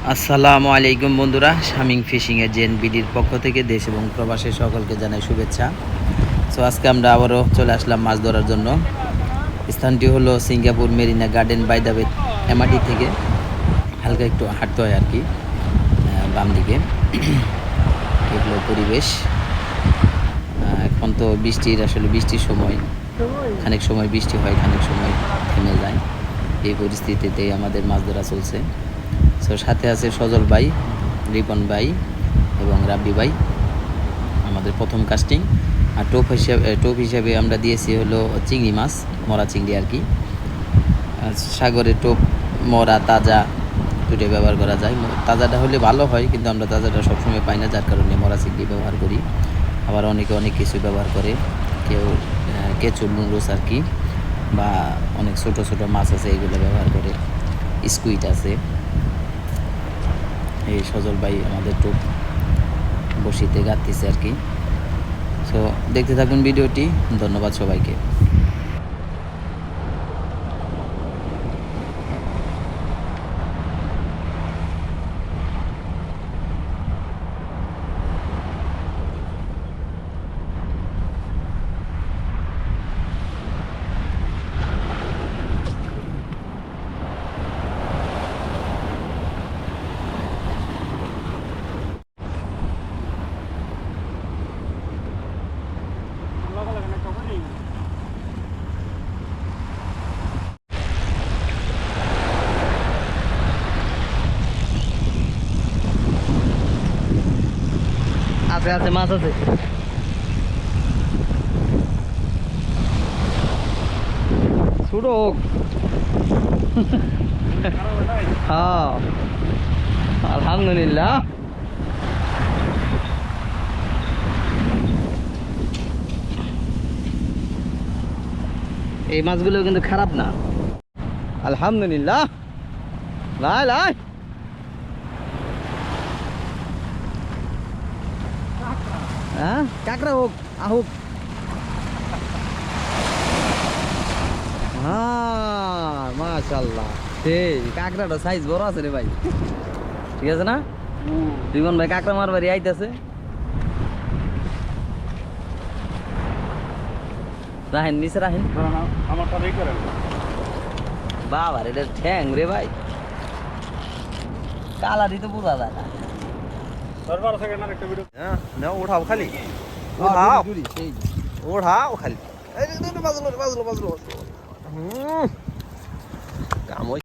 আসসালামু আলাইকুম বন্ধুরা, শামিং ফিশিংয়ের জেএনবিডির পক্ষ থেকে দেশ এবং প্রবাসী সকলকে জানাই শুভেচ্ছা। সো আজকে আমরা আবারও চলে আসলাম মাছ ধরার জন্য। স্থানটি হলো Singapore Marina Garden by the Bay MRT থেকে হালকা একটু হাঁটতে হয় আর কি, বাম দিকে। এগুলো পরিবেশ। এখন তো বৃষ্টির সময়, খানিক সময় বৃষ্টি হয়, খানিক সময় থেমে যায়। এই পরিস্থিতিতেই আমাদের মাছ ধরা চলছে। সো সাথে আছে সজল ভাই, রিপন ভাই এবং রাব্বি ভাই। আমাদের প্রথম কাস্টিং। আর টোপ হিসাবে আমরা দিয়েছি হলো চিংড়ি মাছ, মরা চিংড়ি আর কি। সাগরে টোপ মরা তাজা দুটোই ব্যবহার করা যায়। তাজাটা হলে ভালো হয়, কিন্তু আমরা তাজাটা সবসময় পাই না, যার কারণে মরা চিংড়ি ব্যবহার করি। আবার অনেকে অনেক কিছু ব্যবহার করে, কেউ কেঁচুর নুডলস আর কি, বা অনেক ছোট ছোট মাছ আছে এগুলো ব্যবহার করে। স্কুইড আছে। এই সজল ভাই আমাদের টোপ বসিতে গাঁথতেছে আর কি। সো দেখতে থাকুন ভিডিওটি। ধন্যবাদ সবাইকে। আছে আছে মাছ আছে। ছোট হোক। হ্যাঁ, আলহামদুলিল্লাহ। এই মাছগুলো কিন্তু খারাপ না, আলহামদুলিল্লাহ। লাই লাই হ্যাঁ, কাঁকড়া হোক আহুক। হ্যাঁ মাশাআল্লাহ, সেই কাঁকড়াটা সাইজ বড় আছে রে ভাই। ঠিক আছে না জীবন ভাই? কাঁকড়া মারবারই আইতেছে। রাহেন নিচে রাহেন। বাবা এটা ঠ্যাং রে ভাই, কালা দিতে বোঝা যায় না। উঠাও খালি, উঠাও খালি, বাজলো।